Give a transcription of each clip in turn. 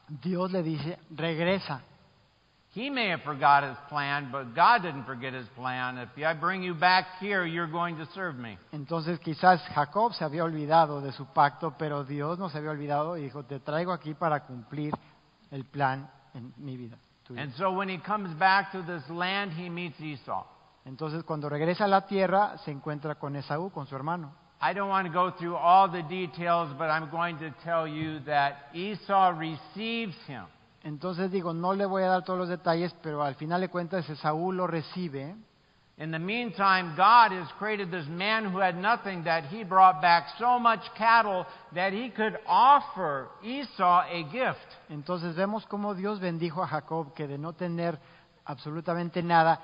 Dios le dice, regresa. He may have forgot his plan, but God didn't forget his plan. If I bring you back here, you're going to serve me. Entonces quizás Jacob se había olvidado de su pacto, pero Dios no se había olvidado y dijo, te traigo aquí para cumplir el plan en mi vida. And so when he comes back to this land, he meets Esau. Entonces cuando regresa a la tierra se encuentra con Esaú, con su hermano. I don't want to go through all the details, but I'm going to tell you that Esau receives him. Entonces digo, no le voy a dar todos los detalles, pero al final de cuentas Esaú lo recibe. In the meantime, God has created this man who had nothing, that he brought back so much cattle that he could offer Esau a gift. Entonces vemos cómo Dios bendijo a Jacob, que de no tener absolutamente nada,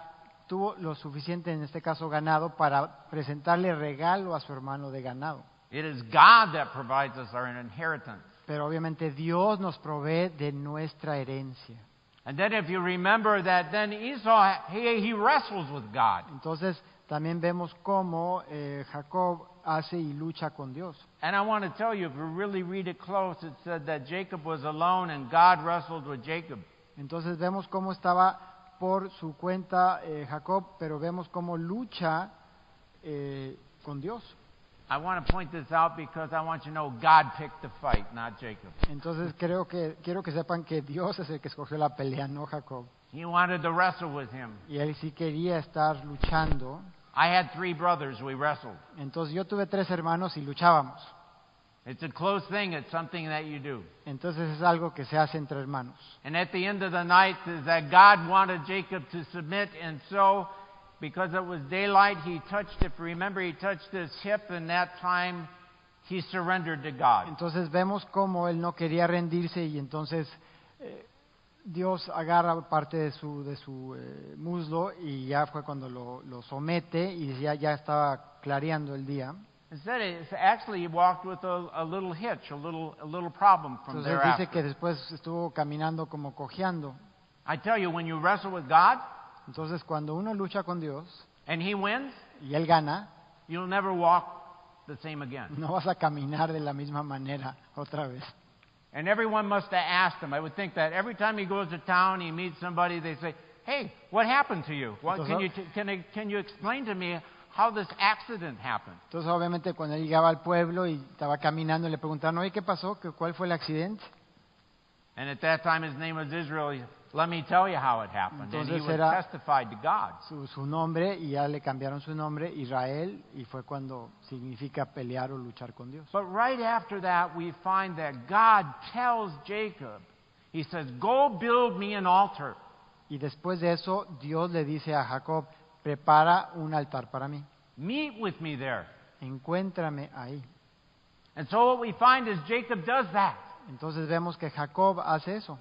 tuvo lo suficiente, en este caso ganado, para presentarle regalo a su hermano de ganado. It is God that provides us our inheritance. Pero obviamente Dios nos provee de nuestra herencia. And then if you remember that then Esau, he wrestles with God. Entonces también vemos cómo Jacob hace y lucha con Dios. And I want to tell you, if you really read it close, it said that Jacob was alone and God wrestled with Jacob. Entonces vemos cómo estaba por su cuenta Jacob, pero vemos cómo lucha con Dios. I want to point this out because I want you to know God picked the fight, not Jacob. Entonces quiero que sepan que Dios es el que escogió la pelea, no Jacob. He wanted to wrestle with him. Y él sí quería estar luchando. I had 3 brothers, we wrestled. Entonces yo tuve 3 hermanos y luchábamos. It's a close thing, it's something that you do. Entonces es algo que se hace entre hermanos. And at the end of the night is that God wanted Jacob to submit, and so because it was daylight, he touched, if you remember, he touched his hip, and that time he surrendered to God. Entonces vemos cómo él no quería rendirse y entonces Dios agarra parte de su muslo y ya fue cuando lo somete y ya estaba clareando el día. Instead, actually he walked with a little hitch, a little problem from Entonces thereafter. dice que después estuvo caminando como cojeando. I tell you, when you wrestle with God Entonces cuando uno lucha con Dios and he wins, y él gana, you'll never walk the same again. no vas a caminar de la misma manera otra vez. And everyone must have asked him. I would think that every time he goes to town, he meets somebody, they say, "Hey, what happened to you? What, can you explain to me how this accident happened?" Entonces obviamente cuando él llegaba al pueblo y estaba caminando le preguntaron, oye, ¿qué pasó? ¿Cuál fue el accidente? And at that time his name was Israel. Let me tell you how it happened. And he Entonces was era testified to God. su nombre y ya le cambiaron su nombre, Israel, y fue cuando significa pelear o luchar con Dios. But right after that, we find that God tells Jacob, he says, "Go build me an altar." Y después de eso, Dios le dice a Jacob, prepara un altar para mí, Meet with me there. encuéntrame ahí. And so what we find is Jacob does that. Entonces vemos que Jacob hace eso.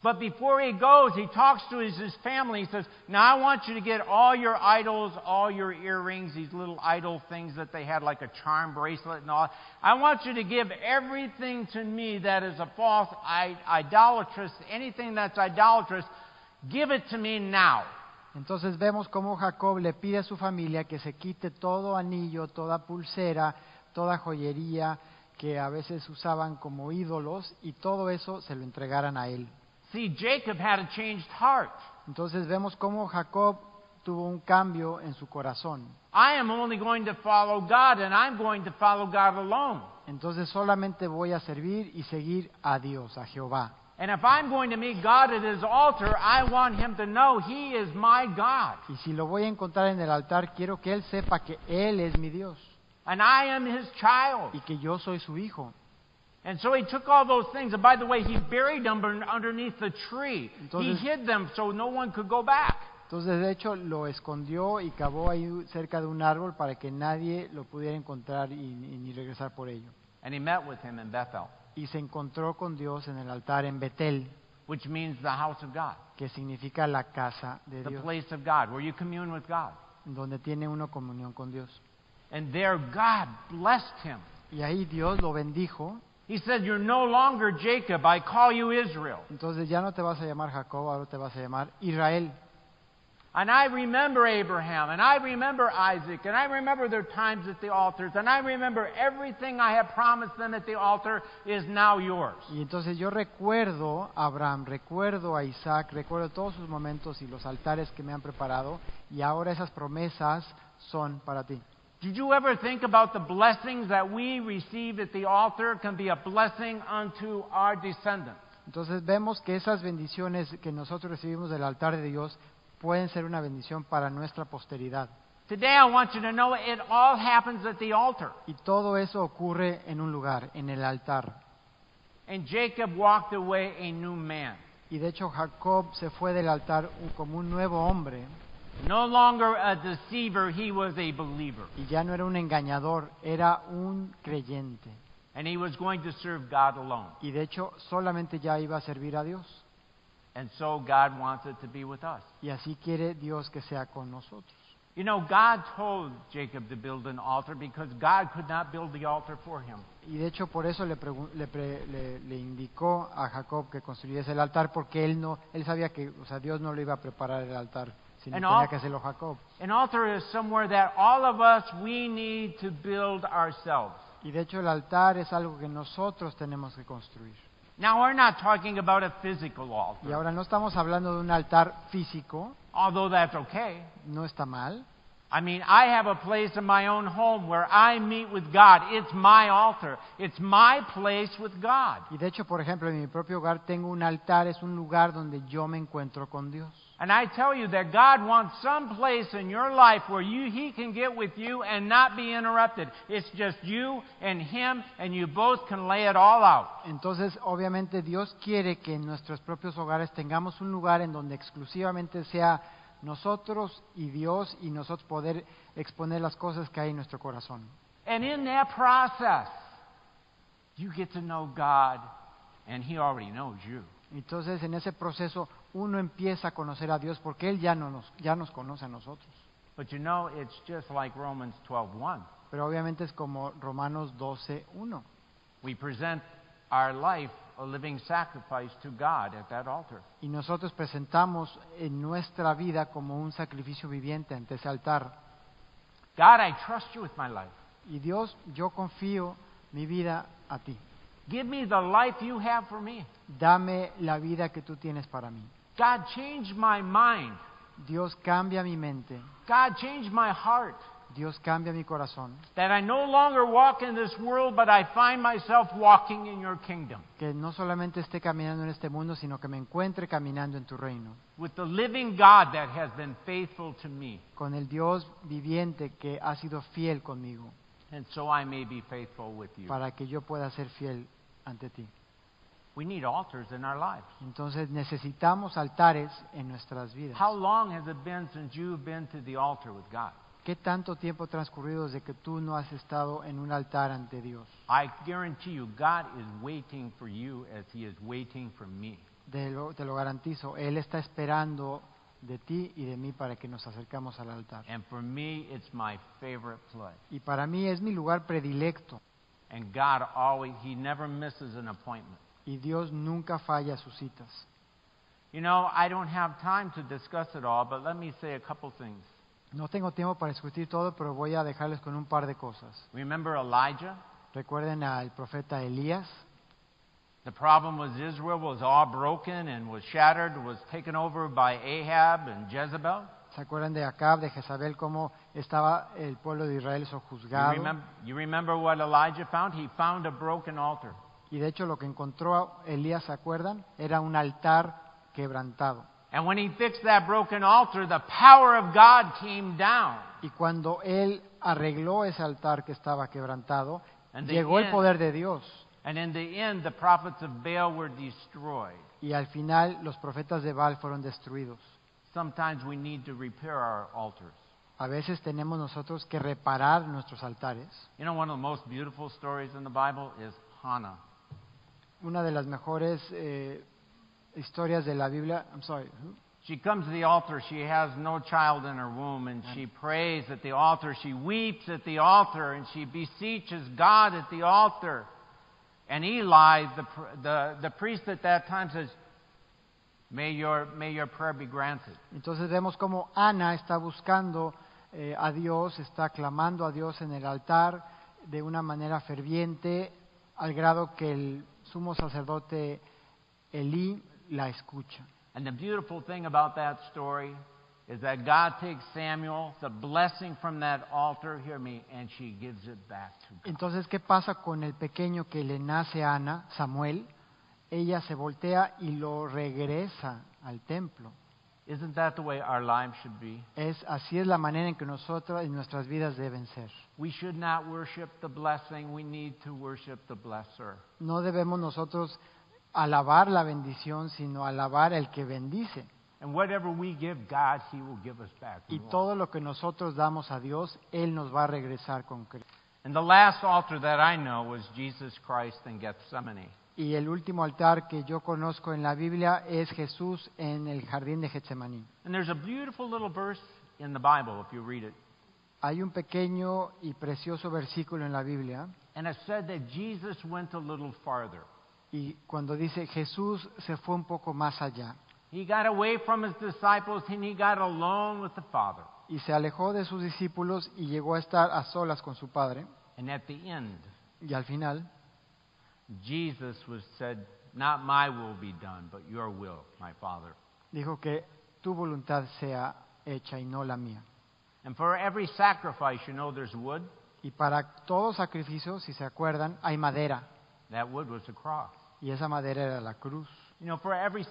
But before he goes, he talks to his family. He says, "Now I want you to get all your idols, all your earrings, these little idol things that they had, like a charm bracelet and all. I want you to give everything to me that is a false idolatrous, anything that's idolatrous, give it to me now." Entonces vemos cómo Jacob le pide a su familia que se quite todo anillo, toda pulsera, toda joyería que a veces usaban como ídolos y todo eso se lo entregaran a él. See, Jacob had a changed heart. Entonces vemos cómo Jacob tuvo un cambio en su corazón. I am only going to follow God, and I'm going to follow God alone. Entonces solamente voy a servir y seguir a Dios, a Jehová. And if I'm going to meet God at His altar, I want Him to know He is my God. Y si lo voy a encontrar en el altar, quiero que él sepa que él es mi Dios And I am His child. y que yo soy su hijo. And so he took all those things, and by the way, he buried them underneath the tree. Entonces- He hid them so no one could go back. Entonces de hecho lo escondió y cavó ahí cerca de un árbol para que nadie lo pudiera encontrar y ni regresar por ello. And he met with him in Bethel, Y se encontró con Dios en el altar en Betel, which means the house of God, que significa la casa de the Dios, place of God, where you commune with God. donde tiene uno comunión con Dios. And there God blessed him. Y ahí Dios lo bendijo. He said, "You're no longer Jacob, I call you Israel." Entonces ya no te vas a llamar Jacob, ahora te vas a llamar Israel. And I remember Abraham, and I remember Isaac, and I remember their times at the altars, and I remember everything I have promised them at the altar is now yours. Y entonces yo recuerdo a Abraham, recuerdo a Isaac, recuerdo todos sus momentos y los altares que me han preparado, y ahora esas promesas son para ti. Did you ever think about the blessings that we received at the altar can be a blessing unto our descendants? Entonces vemos que esas bendiciones que nosotros recibimos del altar de Dios pueden ser una bendición para nuestra posteridad. Today I want you to know it all happens at the altar. Y todo eso ocurre en un lugar, en el altar. And Jacob walked away a new man. Y de hecho Jacob se fue del altar como un nuevo hombre. No longer a deceiver, he was a believer. Y ya no era un engañador, era un creyente. And he was going to serve God alone. Y de hecho solamente ya iba a servir a Dios. And so God wants it to be with us. Y así quiere Dios que sea con nosotros. You know, God told Jacob to build an altar because God could not build the altar for him. Y de hecho por eso le indicó a Jacob que construyese el altar, porque él sabía que, o sea, Dios no le iba a preparar el altar, sino tenía que hacerlo Jacob. An altar is somewhere that all of us, we need to build ourselves. Y de hecho el altar es algo que nosotros tenemos que construir. Now, we're not talking about a physical Y altar, ahora no estamos hablando de un altar físico, although that's okay. no está mal. I mean, I have a place in my own home where I meet with God. It's my altar. It's my place with God. Y de hecho, por ejemplo, en mi propio hogar tengo un altar, es un lugar donde yo me encuentro con Dios. And I tell you that God wants some place in your life where He can get with you and not be interrupted. It's just you and Him, and you both can lay it all out. Entonces, obviamente, Dios quiere que en nuestros propios hogares tengamos un lugar en donde exclusivamente sea nosotros y Dios, y nosotros poder exponer las cosas que hay en nuestro corazón. And in that process, you get to know God, and He already knows you. Entonces, en ese proceso, uno empieza a conocer a Dios porque Él ya nos conoce a nosotros. But you know, it's just like Romans 12:1. Pero obviamente es como Romanos 12:1. We present our life a living sacrifice to God at that altar. Y nosotros presentamos en nuestra vida como un sacrificio viviente ante ese altar. God, I trust you with my life. Y Dios, yo confío mi vida a ti. Give me the life you have for me. Dame la vida que tú tienes para mí. God, change my mind. Dios, cambia mi mente. God, change my heart. Dios, cambia mi corazón. That I no longer walk in this world, but I find myself walking in your kingdom. Que no solamente esté caminando en este mundo, sino que me encuentre caminando en tu reino. With the living God that has been faithful to me. Con el Dios viviente que ha sido fiel conmigo. And so I may be faithful with you. Para que yo pueda ser fiel ante ti. We need altars in our lives. Entonces necesitamos altares en nuestras vidas. How long has it been since you've been to the altar with God? ¿Qué tanto tiempo ha transcurrido desde que tú no has estado en un altar ante Dios? I guarantee you, God is waiting for you as He is waiting for me. Te lo garantizo, Él está esperando de ti y de mí para que nos acercamos al altar. And for me, it's my favorite place. Y para mí es mi lugar predilecto. And God always, He never misses an appointment. Y Dios nunca falla sus citas. You know, I don't have time to discuss it all, but let me say a couple things. No tengo tiempo para discutir todo, pero voy a dejarles con un par de cosas. Remember Elijah? Recuerden al profeta Elías. The problem was Israel was all broken and was shattered, was taken over by Ahab and Jezebel. ¿Se acuerdan de Acab, de Jezabel, cómo estaba el pueblo de Israel sojuzgado? You remember what Elijah found? He found a broken altar. Y de hecho lo que encontró Elías, ¿se acuerdan? Era un altar quebrantado. And when he fixed that broken altar, the power of God came down. Y cuando él arregló ese altar que estaba quebrantado, And llegó el poder de Dios. And in the end, the prophets of Baal were destroyed. Y al final los profetas de Baal fueron destruidos. Sometimes we need to repair our altars. A veces tenemos nosotros que reparar nuestros altares. You know, one of the most beautiful stories in the Bible is Hannah. Una de las mejores historias de la Biblia. She comes to the altar. She has no child in her womb, and she prays at the altar. She weeps at the altar, and she beseeches God at the altar. And Eli, the priest at that time, says, May your prayer be granted. Entonces vemos como Ana está buscando a Dios, está clamando a Dios en el altar de una manera ferviente, al grado que el sumo sacerdote Elí la escucha. And the beautiful thing about that story is that God takes Samuel, the blessing from that altar, hear me, and she gives it back to God. Entonces, ¿qué pasa con el pequeño que le nace a Ana, Samuel? Ella se voltea y lo regresa al templo. Isn't that the way our lives should be? Así es la manera en que nosotros, en nuestras vidas deben ser. We should not worship the blessing. We need to worship the blesser. No debemos nosotros alabar la bendición, sino alabar al que bendice. And whatever we give God, He will give us back. Y more. todo lo que nosotros damos a Dios, Él nos va a regresar con Cristo. And the last altar that I know was Jesus Christ in Gethsemane. Y el último altar que yo conozco en la Biblia es Jesús en el jardín de Getsemaní. And there's a beautiful little verse in the Bible if you read it. Hay un pequeño y precioso versículo en la Biblia, And it said that Jesus went a little farther. y cuando dice Jesús se fue un poco más allá He got away from His disciples and He got alone with the Father. y se alejó de sus discípulos y llegó a estar a solas con su Padre. And at the end, Y al final Jesus said, "Not my will be done, but your will, my Father." dijo que tu voluntad sea hecha y no la mía. And for every sacrifice, you know, there's wood. Y para todo sacrificio, si se acuerdan, hay madera. That wood was the cross. Y esa madera era la cruz. You know, for every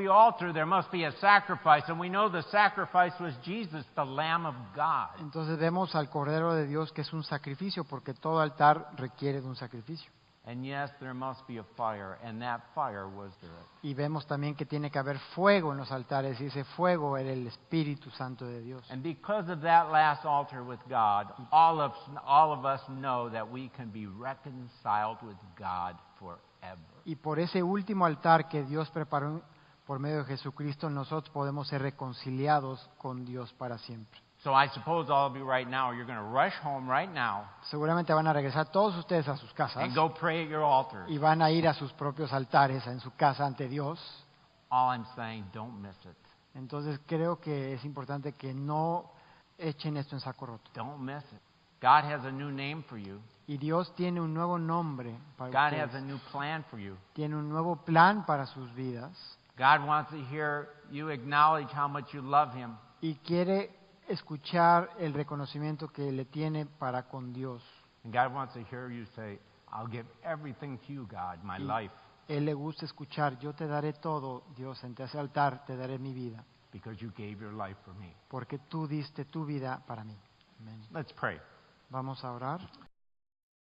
altar, there must be a sacrifice, and we know the sacrifice was Jesus, the Lamb of God. Entonces vemos al Cordero de Dios que es un sacrificio, porque todo altar requiere de un sacrificio. And yes, there must be a fire, and that fire was there. Y vemos también que tiene que haber fuego en los altares, y ese fuego era el Espíritu Santo de Dios. And because of that last altar with God, all of us know that we can be reconciled with God forever. Y por ese último altar que Dios preparó por medio de Jesucristo, nosotros podemos ser reconciliados con Dios para siempre. So I suppose all of you right now, you're going to rush home right now Seguramente van a regresar todos ustedes a sus casas and go pray at your altars. y van a ir a sus propios altares en su casa ante Dios. All I'm saying, don't miss it. Entonces creo que es importante que no echen esto en saco roto. Don't miss it. God has a new name for you. Y Dios tiene un nuevo nombre para God has a ustedes. new plan for you. Tiene un nuevo plan para sus vidas God wants to hear you acknowledge how much you love Him. y quiere escuchar el reconocimiento que le tiene para con Dios. And God wants to hear you say, I'll give everything to you, God, my life, Él le gusta escuchar, yo te daré todo, Dios, en ese altar te daré mi vida, because you gave your life for me. porque tú diste tu vida para mí. Amén. Let's pray. Vamos a orar.